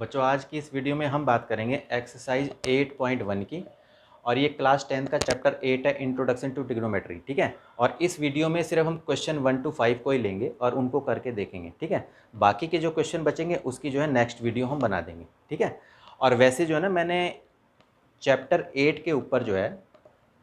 बच्चों आज की इस वीडियो में हम बात करेंगे एक्सरसाइज 8.1 की। और ये क्लास 10 का चैप्टर 8 है, इंट्रोडक्शन टू ट्रिग्नोमेट्री। ठीक है। और इस वीडियो में सिर्फ हम क्वेश्चन 1 to 5 को ही लेंगे और उनको करके देखेंगे। ठीक है। बाकी के जो क्वेश्चन बचेंगे उसकी जो है नेक्स्ट वीडियो हम बना देंगे। ठीक है। और वैसे जो है ना, मैंने चैप्टर 8 के ऊपर जो है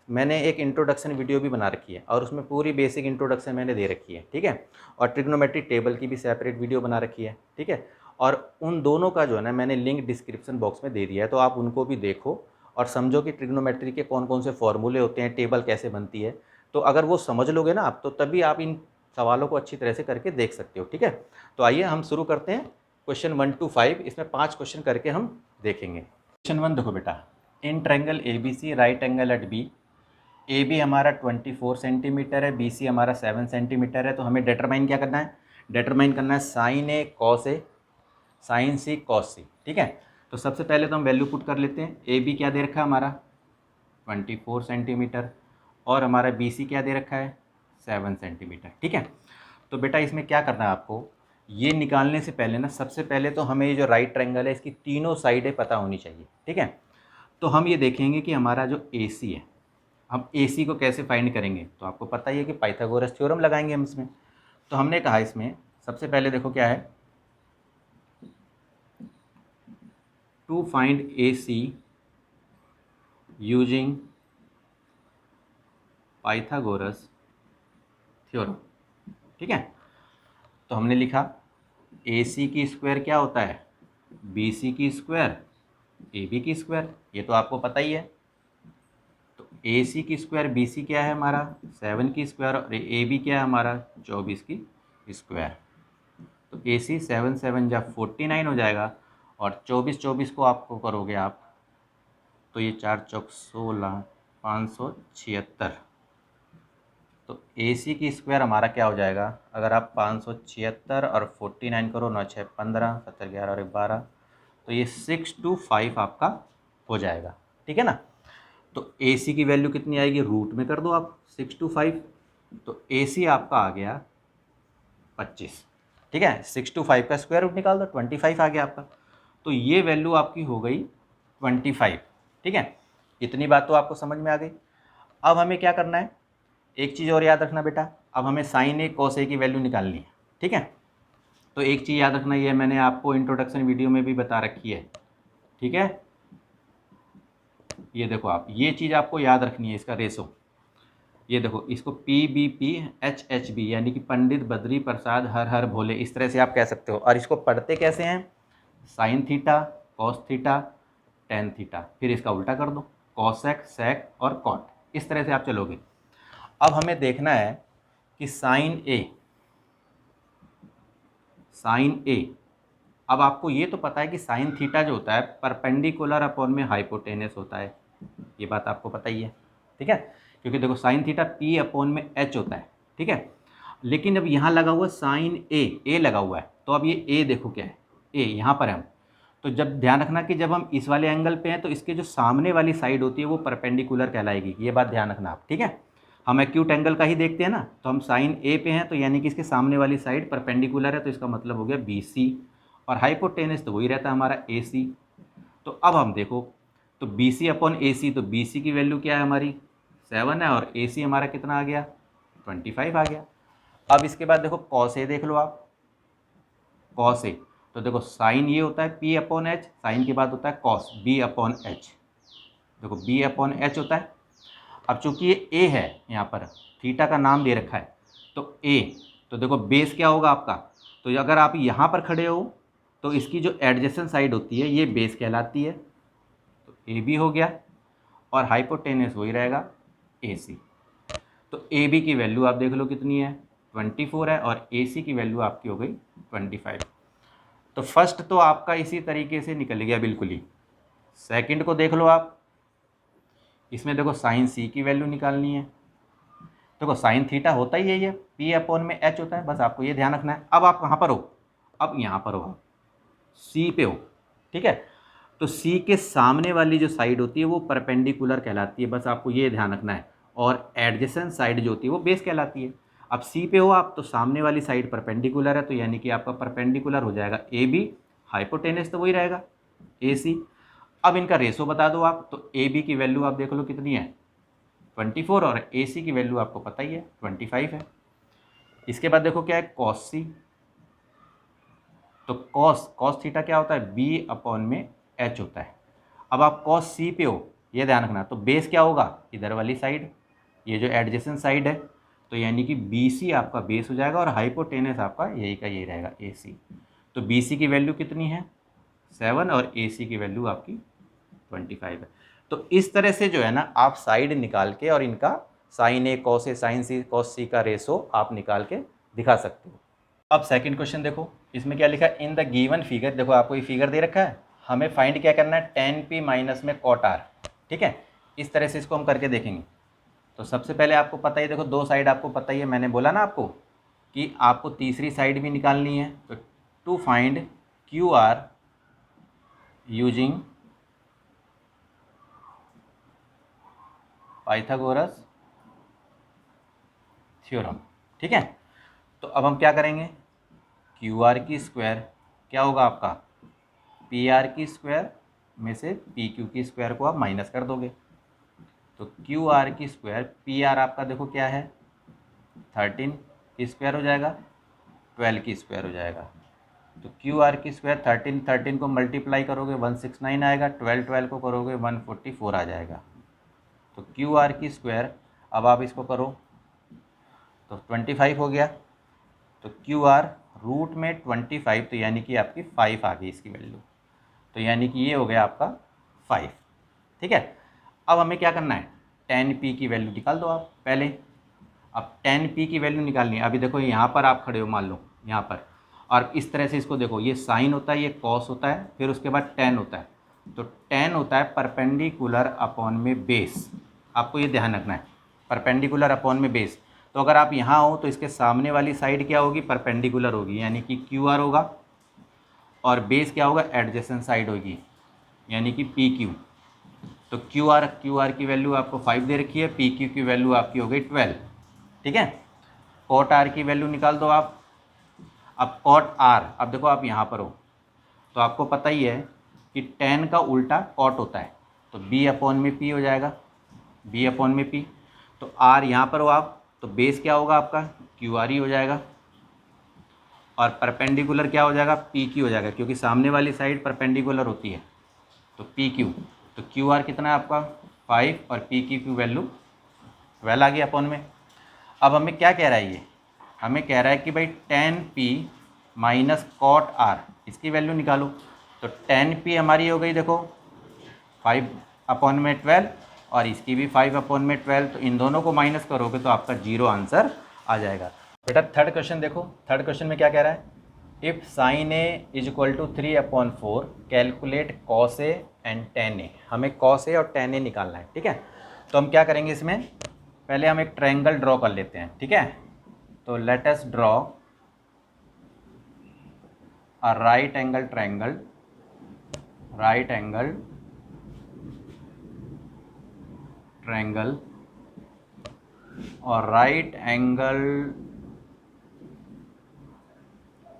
मैंने एक इंट्रोडक्शन वीडियो भी बना रखी है और उसमें पूरी बेसिक इंट्रोडक्शन मैंने दे रखी है। ठीक है। और ट्रिग्नोमेट्री टेबल की भी सेपरेट वीडियो बना रखी है। ठीक है। और उन दोनों का जो है ना, मैंने लिंक डिस्क्रिप्शन बॉक्स में दे दिया है, तो आप उनको भी देखो और समझो कि ट्रिग्नोमेट्री के कौन कौन से फॉर्मूले होते हैं, टेबल कैसे बनती है। तो अगर वो समझ लोगे ना आप, तो तभी आप इन सवालों को अच्छी तरह से करके देख सकते हो। ठीक है। तो आइए हम शुरू करते हैं क्वेश्चन 1 to 5। इसमें 5 क्वेश्चन करके हम देखेंगे। क्वेश्चन 1 देखो बेटा, in triangle ABC right angle at B, A B हमारा 24 सेंटीमीटर है, बी सी हमारा 7 सेंटीमीटर है। तो हमें डिटरमाइन क्या करना है? डिटरमाइन करना है साइन ए, साइन सी, कॉस सी। ठीक है। तो सबसे पहले तो हम वैल्यू पुट कर लेते हैं। ए बी क्या दे रखा है हमारा 24 सेंटीमीटर और हमारा बी सी क्या दे रखा है 7 सेंटीमीटर। ठीक है। तो बेटा इसमें क्या करना है आपको, ये निकालने से पहले ना, सबसे पहले तो हमें ये जो राइट ट्रायंगल है इसकी तीनों साइडें पता होनी चाहिए। ठीक है। तो हम ये देखेंगे कि हमारा जो ए सी है, हम ए सी को कैसे फाइंड करेंगे। तो आपको पता ही है कि पाइथागोरस थ्योरम लगाएंगे हम इसमें। तो हमने कहा इसमें सबसे पहले देखो क्या है, to find A C using Pythagoras theorem. ठीक है। तो हमने लिखा ए सी की स्क्वायर क्या होता है बी सी की स्क्वायर, ए बी की स्क्वायर, ये तो आपको पता ही है। तो ए सी की स्क्वायर बी सी क्या है हमारा 7 की स्क्वायर और ए बी क्या है हमारा 24 की स्क्वायर। तो ए सी 7 7 जा 49 हो जाएगा और 24 को आपको करोगे आप तो ये 4 चौक 16, 576। तो ए सी की स्क्वायर हमारा क्या हो जाएगा, अगर आप 576 और 49 करो, 9 6 15, 7 11 और 12, तो ये 6 to 5 आपका हो जाएगा। ठीक है ना। तो ए सी की वैल्यू कितनी आएगी, रूट में कर दो आप 6 to 5। तो ए सी आपका आ गया 25। ठीक है। 6 to 5 का स्क्वायर रूट निकाल दो, 25 आ गया आपका। तो ये वैल्यू आपकी हो गई 25। ठीक है। इतनी बात तो आपको समझ में आ गई। अब हमें क्या करना है, एक चीज़ और याद रखना बेटा, अब हमें साइन ए कॉस ए की वैल्यू निकालनी है। ठीक है। तो एक चीज़ याद रखना, ये मैंने आपको इंट्रोडक्शन वीडियो में भी बता रखी है। ठीक है। ये देखो आप, ये चीज़ आपको याद रखनी है, इसका रेशो। ये देखो, इसको PBP HHB यानी कि पंडित बद्री प्रसाद हर हर भोले, इस तरह से आप कह सकते हो। और इसको पढ़ते कैसे हैं, sign theta, cos theta, tan theta, फिर इसका उल्टा कर दो, कॉसेक, सेक और कॉट, इस तरह से आप चलोगे। अब हमें देखना है कि साइन ए, अब आपको ये तो पता है कि साइन थीटा जो होता है परपेंडिकुलर अपॉन में हाइपोटेनस होता है, ये बात आपको पता ही है। ठीक है। क्योंकि देखो साइन थीटा P अपॉन में H होता है। ठीक है। लेकिन अब यहाँ लगा हुआ साइन ए लगा हुआ है, तो अब ये ए देखो क्या है, ए यहाँ पर है हम। तो जब ध्यान रखना कि जब हम इस वाले एंगल पे हैं तो इसके जो सामने वाली साइड होती है वो परपेंडिकुलर कहलाएगी, ये बात ध्यान रखना आप। ठीक है। हम एक्यूट एंगल का ही देखते हैं ना, तो हम साइन ए पे हैं तो यानी कि इसके सामने वाली साइड परपेंडिकुलर है, तो इसका मतलब हो गया BC। और हाइपोटेनस तो वही रहता है हमारा AC। तो अब हम देखो, तो BC अपॉन AC, तो BC की वैल्यू क्या है हमारी 7 है और AC हमारा कितना आ गया 25 आ गया। अब इसके बाद देखो कॉस ए देख लो आप, कॉस ए, तो देखो साइन ये होता है P अपॉन H, साइन के बाद होता है कॉस B अपॉन H। देखो B अपॉन H होता है। अब चूंकि ये A है, यहाँ पर थीटा का नाम दे रखा है, तो A, तो देखो बेस क्या होगा आपका, तो अगर आप यहाँ पर खड़े हो तो इसकी जो एडजेसेंट साइड होती है ये बेस कहलाती है, तो AB हो गया और हाइपोटेनस वही रहेगा AC। तो AB की वैल्यू आप देख लो कितनी है 24 है और AC की वैल्यू आपकी हो गई 25। तो फर्स्ट तो आपका इसी तरीके से निकल गया बिल्कुल ही। सेकंड को देख लो आप, इसमें देखो साइन C की वैल्यू निकालनी है। देखो साइन थीटा होता ही है ये P अपॉन में H होता है, बस आपको ये ध्यान रखना है। अब आप कहाँ पर हो, अब यहाँ पर हो, आप C पे हो। ठीक है। तो C के सामने वाली जो साइड होती है वो परपेंडिकुलर कहलाती है, बस आपको ये ध्यान रखना है। और एडजेसेंट साइड जो होती है वो बेस कहलाती है। अब C पे हो आप, तो सामने वाली साइड परपेंडिकुलर है, तो यानी कि आपका परपेंडिकुलर हो जाएगा AB, हाइपोटेनस तो वही रहेगा AC। अब इनका रेशो बता दो आप, तो AB की वैल्यू आप देख लो कितनी है 24 और AC की वैल्यू आपको पता ही है 25 है। इसके बाद देखो क्या है cos C, तो cos थीटा क्या होता है B/H होता है। अब आप cos C पे हो, ये ध्यान रखना, तो बेस क्या होगा इधर वाली साइड, ये जो एडजेसेंट साइड है, तो यानी कि BC आपका बेस हो जाएगा और हाइपोटेनस आपका यही का यही रहेगा AC। तो BC की वैल्यू कितनी है 7 और AC की वैल्यू आपकी 25 है। तो इस तरह से जो है ना आप साइड निकाल के और इनका sin A cos A sin C cos C का रेशो आप निकाल के दिखा सकते हो। अब सेकंड क्वेश्चन देखो, इसमें क्या लिखा है, इन द गिवन फिगर, देखो आपको ये फिगर दे रखा है, हमें फाइंड क्या करना है tan P माइनस में cot R, ठीक है। इस तरह से इसको हम करके देखेंगे। तो सबसे पहले आपको पता ही, देखो दो साइड आपको पता ही है, मैंने बोला ना आपको कि आपको तीसरी साइड भी निकालनी है। तो to find QR using Pythagoras theorem, ठीक है। तो अब हम क्या करेंगे, QR की स्क्वायर क्या होगा आपका PR की स्क्वायर में से PQ की स्क्वायर को आप माइनस कर दोगे, तो QR की स्क्वायर PR आपका देखो क्या है 13 की स्क्वायर हो जाएगा, 12 की स्क्वायर हो जाएगा। तो QR की स्क्वायर 13 को मल्टीप्लाई करोगे 169 आएगा, 12 को करोगे 144 आ जाएगा। तो QR की स्क्वायर अब आप इसको करो तो 25 हो गया। तो QR रूट में 25, तो यानी कि आपकी 5 आ गई इसकी वैल्यू, तो यानी कि ये हो गया आपका 5, ठीक है। अब हमें क्या करना है, tan P की वैल्यू निकाल दो आप पहले। अब tan P की वैल्यू निकालनी है। अभी देखो यहाँ पर आप खड़े हो मान लो यहाँ पर, और इस तरह से इसको देखो, ये साइन होता है, ये कॉस होता है, फिर उसके बाद tan होता है। तो tan होता है परपेंडिकुलर अपॉन में बेस, आपको ये ध्यान रखना है, परपेंडिकुलर अपॉन में बेस। तो अगर आप यहाँ हो तो इसके सामने वाली साइड क्या होगी परपेंडिकुलर होगी, यानी कि QR होगा, और बेस क्या होगा एडजेसेंट साइड होगी, यानी कि PQ। तो QR की वैल्यू आपको 5 दे रखी है, PQ की वैल्यू आपकी हो गई 12, ठीक है। cot R की वैल्यू निकाल दो आप। अब cot R, अब देखो आप यहाँ पर हो तो आपको पता ही है कि tan का उल्टा cot होता है, तो B/P हो जाएगा, B/P। तो R यहाँ पर हो आप, तो बेस क्या होगा आपका QR ही हो जाएगा, और परपेंडिकुलर क्या हो जाएगा PQ हो जाएगा, क्योंकि सामने वाली साइड परपेंडिकुलर होती है, तो PQ। तो QR कितना है आपका 5 और PQ की वैल्यू 12 आ गई अपॉन में। अब हमें क्या कह रहा है ये, हमें कह रहा है कि भाई tan P minus cot R इसकी वैल्यू निकालो। तो tan P हमारी हो गई देखो 5/12 और इसकी भी 5/12, तो इन दोनों को माइनस करोगे तो आपका 0 आंसर आ जाएगा। बेटा थर्ड क्वेश्चन देखो, थर्ड क्वेश्चन में क्या कह रहा है, if sin A = 3/4 calculate cos A and tan A। हमें cos A और tan A निकालना है, ठीक है। तो हम क्या करेंगे, इसमें पहले हम एक ट्रायंगल ड्रॉ कर लेते हैं, ठीक है। तो let us draw a right angle triangle, और राइट एंगल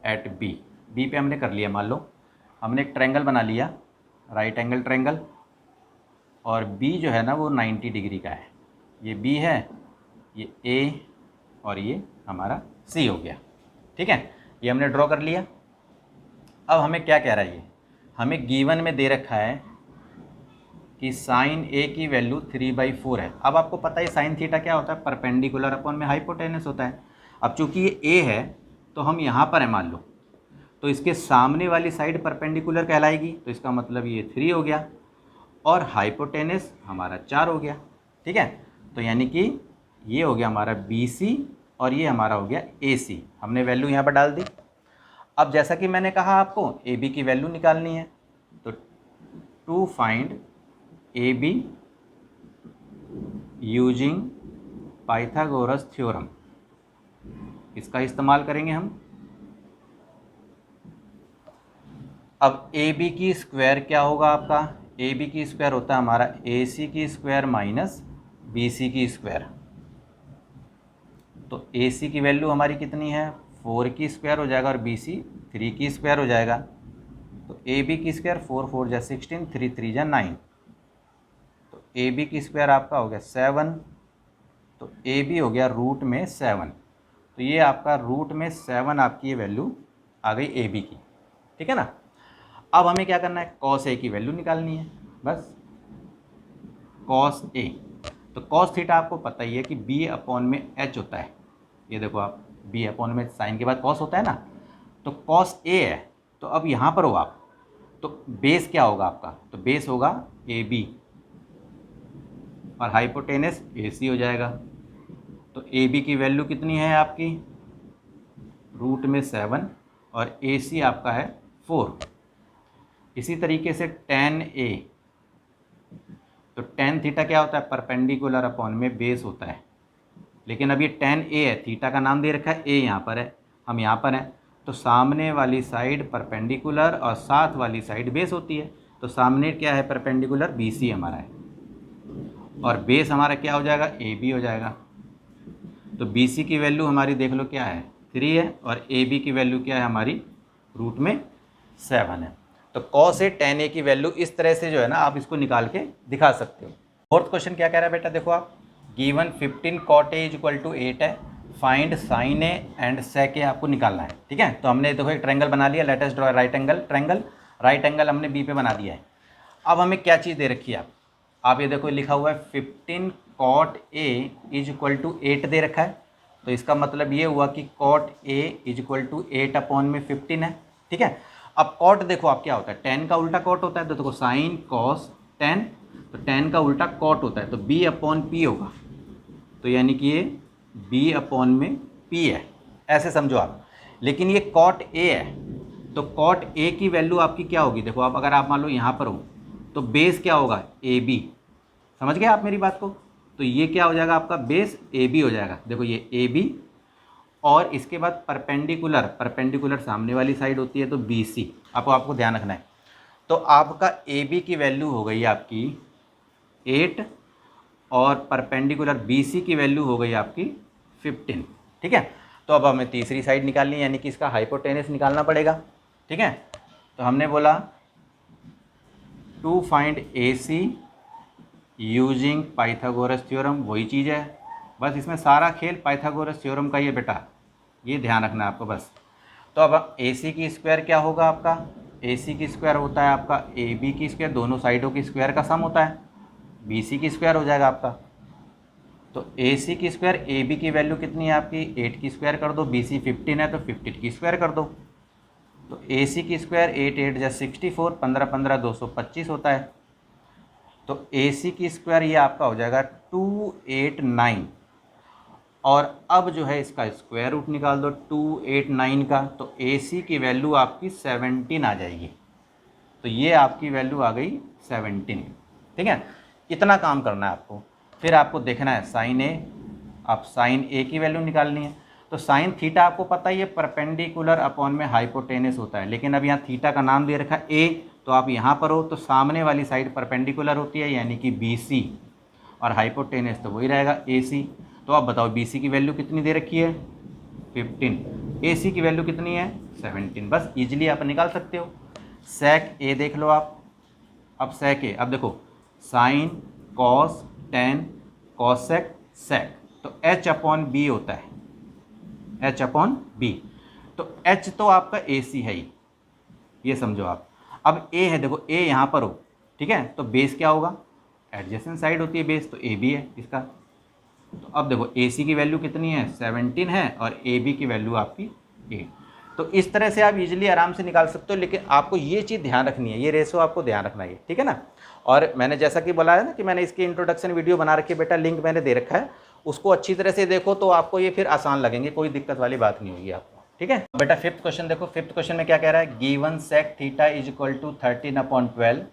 एट बी पे हमने कर लिया, मान लो हमने एक ट्रायंगल बना लिया राइट एंगल ट्रायंगल, और बी जो है ना वो 90 डिग्री का है, ये बी है, ये ए और ये हमारा सी हो गया, ठीक है। ये हमने ड्रॉ कर लिया। अब हमें क्या कह रहा है, ये हमें गिवन में दे रखा है कि साइन ए की वैल्यू 3/4 है। अब आपको पता है साइन थीटा क्या होता है परपेंडिकुलर अपॉन में हाइपोटेनस होता है। अब चूंकि ये ए है तो हम यहाँ पर है मान लो, तो इसके सामने वाली साइड परपेंडिकुलर कहलाएगी, तो इसका मतलब ये 3 हो गया, और हाइपोटेनस हमारा 4 हो गया, ठीक है। तो यानी कि ये हो गया हमारा BC और ये हमारा हो गया AC। हमने वैल्यू यहाँ पर डाल दी। अब जैसा कि मैंने कहा आपको AB की वैल्यू निकालनी है, तो to find AB using Pythagoras theorem, इसका इस्तेमाल करेंगे हम। अब AB की स्क्वायर क्या होगा आपका, AB की स्क्वायर होता है हमारा AC की स्क्वायर माइनस BC की स्क्वायर। तो AC की वैल्यू हमारी कितनी है 4 की स्क्वायर हो जाएगा और BC 3 की स्क्वायर हो जाएगा। तो ए बी की स्क्वायर 4 4 जा 16, 3 3 जा 9, तो ए बी की स्क्वायर आपका हो गया 7, तो ए बी हो गया रूट में 7, तो ये आपका रूट में 7 आपकी ये वैल्यू आ गई ए बी की, ठीक है ना। अब हमें क्या करना है, कॉस ए की वैल्यू निकालनी है, बस कॉस ए। तो कॉस थीटा आपको पता ही है कि बी अपॉन में एच होता है, ये देखो आप, बी अपॉन में साइन के बाद कॉस होता है ना, तो कॉस ए है। तो अब यहाँ पर हो आप, तो बेस क्या होगा आपका, तो बेस होगा ए बी और हाइपोटेनस ए सी हो जाएगा। तो ए बी की वैल्यू कितनी है आपकी, रूट में 7 और ए सी आपका है 4। इसी तरीके से tan ए, तो tan थीटा क्या होता है, परपेंडिकुलर अपॉन में बेस होता है, लेकिन अब ये tan ए है, थीटा का नाम दे रखा है, ए यहाँ पर है, हम यहाँ पर हैं, तो सामने वाली साइड परपेंडिकुलर और साथ वाली साइड बेस होती है। तो सामने क्या है, परपेंडिकुलर बी सी हमारा है, और बेस हमारा क्या हो जाएगा, ए बी हो जाएगा। तो बी सी की वैल्यू हमारी देख लो क्या है, 3 है, और ए बी की वैल्यू क्या है हमारी, रूट में 7 है। तो कॉस ए tan ए की वैल्यू इस तरह से जो है ना आप इसको निकाल के दिखा सकते हो। फोर्थ क्वेश्चन क्या कह रहा है बेटा, देखो आप, given 15 cot a equal to 8 है, find sine A and sec A आपको निकालना है, ठीक है। तो हमने देखो एक ट्रायंगल बना लिया, let us draw right angle triangle, right angle हमने बी पे बना दिया है। अब हमें क्या चीज़ दे रखी है, आप ये देखो लिखा हुआ है 15 cot a is equal to 8 दे रखा है, तो इसका मतलब ये हुआ कि cot a is equal to 8 upon में 15 है, ठीक है। अब cot देखो आप क्या होता है, tan का उल्टा cot होता है, तो देखो साइन कॉस tan, तो tan का उल्टा cot होता है, तो b अपॉन p होगा, तो यानी कि ये b अपॉन में p है, ऐसे समझो आप। लेकिन ये cot a है, तो cot a की वैल्यू आपकी क्या होगी, देखो आप, अगर आप मान लो यहाँ पर हो तो बेस क्या होगा, ए बी, समझ गए आप मेरी बात को। तो ये क्या हो जाएगा आपका, बेस ए बी हो जाएगा, देखो ये ए बी, और इसके बाद परपेंडिकुलर, परपेंडिकुलर सामने वाली साइड होती है तो बी सी, आपको ध्यान रखना है। तो आपका ए बी की वैल्यू हो गई आपकी 8 और परपेंडिकुलर बी सी की वैल्यू हो गई आपकी 15, ठीक है। तो अब हमें तीसरी साइड निकालनी है, यानी कि इसका हाइपोटेनस निकालना पड़ेगा, ठीक है। तो हमने बोला to find A C using Pythagoras theorem, वही चीज़ है, बस इसमें सारा खेल पाइथागोरस थ्योरम का ही है बेटा, ये ध्यान रखना है आपको बस। तो अब ए सी की स्क्वायर क्या होगा आपका, ए सी की स्क्वायर होता है आपका ए बी की स्क्वायर, दोनों साइडों की स्क्वायर का सम होता है, बी सी की स्क्वायर हो जाएगा आपका। तो ए सी की स्क्वायर, ए बी की वैल्यू कितनी है आपकी 8 की स्क्वायर कर दो, बी सी 15 है तो 15 की स्क्वायर कर दो। तो ए सी की स्क्वायर 8 8 जा 64, 15 15 225 होता है। तो ए सी की स्क्वायर ये आपका हो जाएगा 289, और अब जो है इसका स्क्वायर रूट निकाल दो 289 का, तो ए सी की वैल्यू आपकी 17 आ जाएगी। तो ये आपकी वैल्यू आ गई 17, ठीक है। इतना काम करना है आपको, फिर आपको देखना है साइन ए, आप साइन ए की वैल्यू निकालनी है। तो साइन थीटा आपको पता ही है परपेंडिकुलर अपॉन में हाइपोटेनस होता है, लेकिन अब यहाँ थीटा का नाम दे रखा है ए, तो आप यहाँ पर हो तो सामने वाली साइड परपेंडिकुलर होती है यानी कि बी सी, और हाइपोटेनस तो वही रहेगा ए सी। तो आप बताओ बी सी की वैल्यू कितनी दे रखी है 15, ए सी की वैल्यू कितनी है 17, बस इजीली आप निकाल सकते हो। सेक ए देख लो आप, अब सेक ए, अब देखो sine cos tan cosec sec, तो एच अपॉन बी होता है, एच अपॉन बी, तो एच तो आपका ए सी है ही, ये समझो आप। अब ए है, देखो ए यहाँ पर हो, ठीक है, तो बेस क्या होगा, एडजेसेंट साइड होती है बेस, तो ए बी है इसका। तो अब देखो ए सी की वैल्यू कितनी है 17 है, और ए बी की वैल्यू आपकी 8। तो इस तरह से आप इजीली आराम से निकाल सकते हो, लेकिन आपको ये चीज़ ध्यान रखनी है, ये रेशो आपको ध्यान रखना है, ठीक है ना। और मैंने जैसा कि बोला है ना कि मैंने इसकी इंट्रोडक्शन वीडियो बना रखी है बेटा, लिंक मैंने दे रखा है, उसको अच्छी तरह से देखो तो आपको ये फिर आसान लगेंगे, कोई दिक्कत वाली बात नहीं होगी आपको, ठीक है बेटा। फिफ्थ क्वेश्चन देखो, फिफ्थ क्वेश्चन में क्या कह रहा है, given sec theta is equal to 13/12,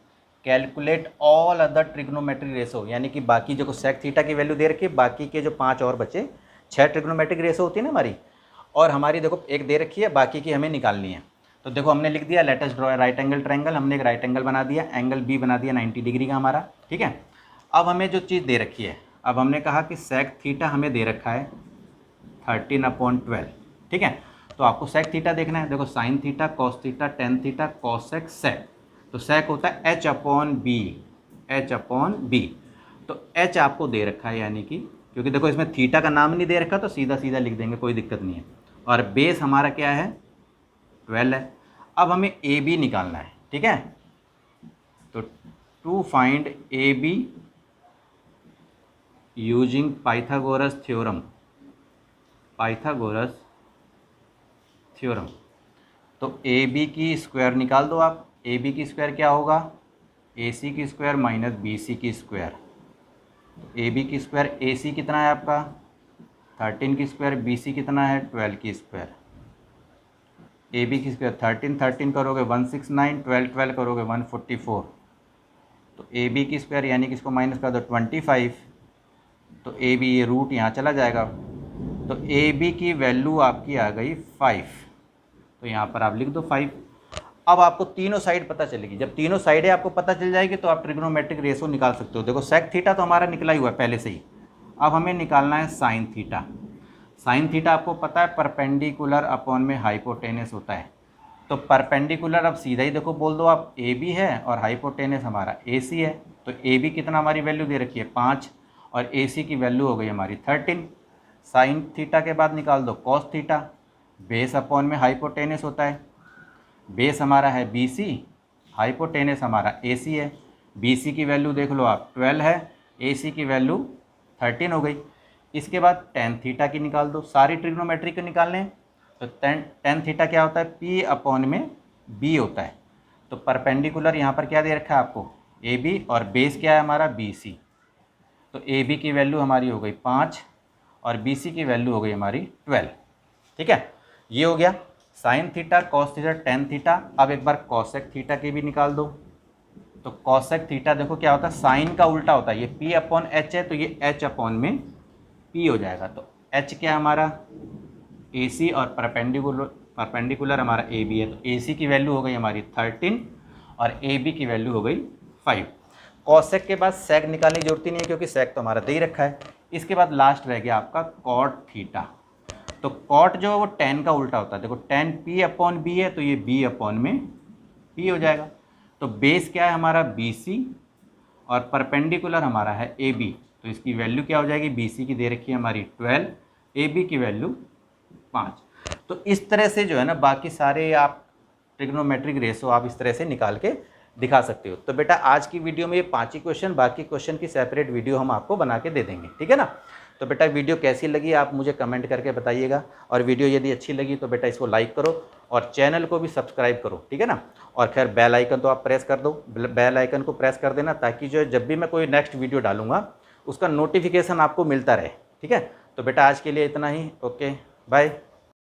calculate all other trigonometric ratio, यानी कि बाकी जो सेक थीटा की वैल्यू दे रखी है, बाकी के जो 5 और बचे 6 ट्रिग्नोमेट्रिक रेशो होती है ना हमारी, और हमारी देखो एक दे रखी है, बाकी की हमें निकालनी है। तो देखो हमने लिख दिया let us draw right angle triangle, हमने एक राइट एंगल बना दिया, एंगल बी बना दिया 90 डिग्री का हमारा, ठीक है। अब हमें जो चीज़ दे रखी है, अब हमने कहा कि सेक थीटा हमें दे रखा है 13/12, ठीक है। तो आपको सेक थीटा देखना है। देखो sine theta, cos theta, tan theta, cosec, sec. तो सेक होता है H upon B, H upon B. तो एच आपको दे रखा है, यानी कि क्योंकि देखो इसमें थीटा का नाम नहीं दे रखा तो सीधा सीधा लिख देंगे, कोई दिक्कत नहीं है। और बेस हमारा क्या है, 12 है। अब हमें ए बी निकालना है, ठीक है। तो to find A B using Pythagoras theorem, Pythagoras theorem. तो ए बी की स्क्वायर निकाल दो आप। ए बी की स्क्वायर क्या होगा, ए सी की स्क्वायर माइनस बी सी की स्क्वायर। तो ए बी की स्क्वायर, ए सी कितना है आपका 13 की स्क्वायर, बी सी कितना है 12 की स्क्वायर। ए बी की स्क्वायर 13 13 करोगे 169, 12 12 करोगे 144। तो ए बी की स्क्वायर यानी कि इसको माइनस कर दो 25। तो ए बी ये रूट यहाँ चला जाएगा। तो ए बी की वैल्यू आपकी आ गई 5। तो यहाँ पर आप लिख दो 5। अब आपको तीनों साइड पता चलेगी। जब तीनों साइडें आपको पता चल जाएगी तो आप ट्रिग्नोमेट्रिक रेशो निकाल सकते हो। देखो सेक थीटा तो हमारा निकला ही हुआ है पहले से ही। अब हमें निकालना है साइन थीटा। साइन थीटा आपको पता है परपेंडिकुलर अपॉन में हाइपोटेनस होता है। तो परपेंडिकुलर अब सीधा ही देखो बोल दो आप, ए बी है और हाइपोटेनस हमारा ए सी है। तो ए बी कितना हमारी वैल्यू दे रखी है 5 और ए सी की वैल्यू हो गई हमारी 13। साइन थीटा के बाद निकाल दो कॉस थीटा। बेस अपॉन में हाइपोटेनस होता है। बेस हमारा है बी सी, हाइपोटेनस हमारा ए सी है। बी सी की वैल्यू देख लो आप 12 है, ए सी की वैल्यू 13 हो गई। इसके बाद टेन थीटा की निकाल दो। सारी ट्रिग्नोमेट्री के निकालने हैं। तो टेन थीटा क्या होता है, पी अपॉन में बी होता है। तो परपेंडिकुलर यहाँ पर क्या दे रखा है आपको, ए बी, और बेस क्या है हमारा बी सी। तो ए बी की वैल्यू हमारी हो गई 5 और बी सी की वैल्यू हो गई हमारी 12। ठीक है, ये हो गया sign theta, cos theta, tan theta. अब एक बार कॉसेक थीटा की भी निकाल दो। तो कॉसेक थीटा देखो क्या होता है, साइन का उल्टा होता है। ये पी अपॉन एच है तो ये एच अपॉन में पी हो जाएगा। तो एच क्या है हमारा ए सी और परपेंडिकुलर हमारा ए बी है। तो ए सी की वैल्यू हो गई हमारी 13 और ए बी की वैल्यू हो गई 5। कॉसेक के बाद सेक निकालने की जरूरत ही नहीं है क्योंकि सेक तो हमारा दे ही रखा है। इसके बाद लास्ट रह गया आपका कॉट थीटा। तो कॉट जो है वो टेन का उल्टा होता है। देखो टेन पी अपॉन बी है तो ये बी अपॉन में पी हो जाएगा। तो बेस क्या है हमारा बी सी और परपेंडिकुलर हमारा है ए बी। तो इसकी वैल्यू क्या हो जाएगी, बी सी की दे रखी है हमारी 12, ए बी की वैल्यू 5। तो इस तरह से जो है ना बाकी सारे आप ट्रिग्नोमेट्रिक रेशो आप इस तरह से निकाल के दिखा सकते हो। तो बेटा आज की वीडियो में ये 5 ही क्वेश्चन, बाकी क्वेश्चन की सेपरेट वीडियो हम आपको बना के दे देंगे, ठीक है ना। तो बेटा वीडियो कैसी लगी आप मुझे कमेंट करके बताइएगा, और वीडियो यदि अच्छी लगी तो बेटा इसको लाइक करो और चैनल को भी सब्सक्राइब करो, ठीक है ना। और खैर बेल आइकन तो आप प्रेस कर दो, बेल आइकन को प्रेस कर देना ताकि जो जब भी मैं कोई नेक्स्ट वीडियो डालूंगा उसका नोटिफिकेशन आपको मिलता रहे, ठीक है। तो बेटा आज के लिए इतना ही, ओके बाय।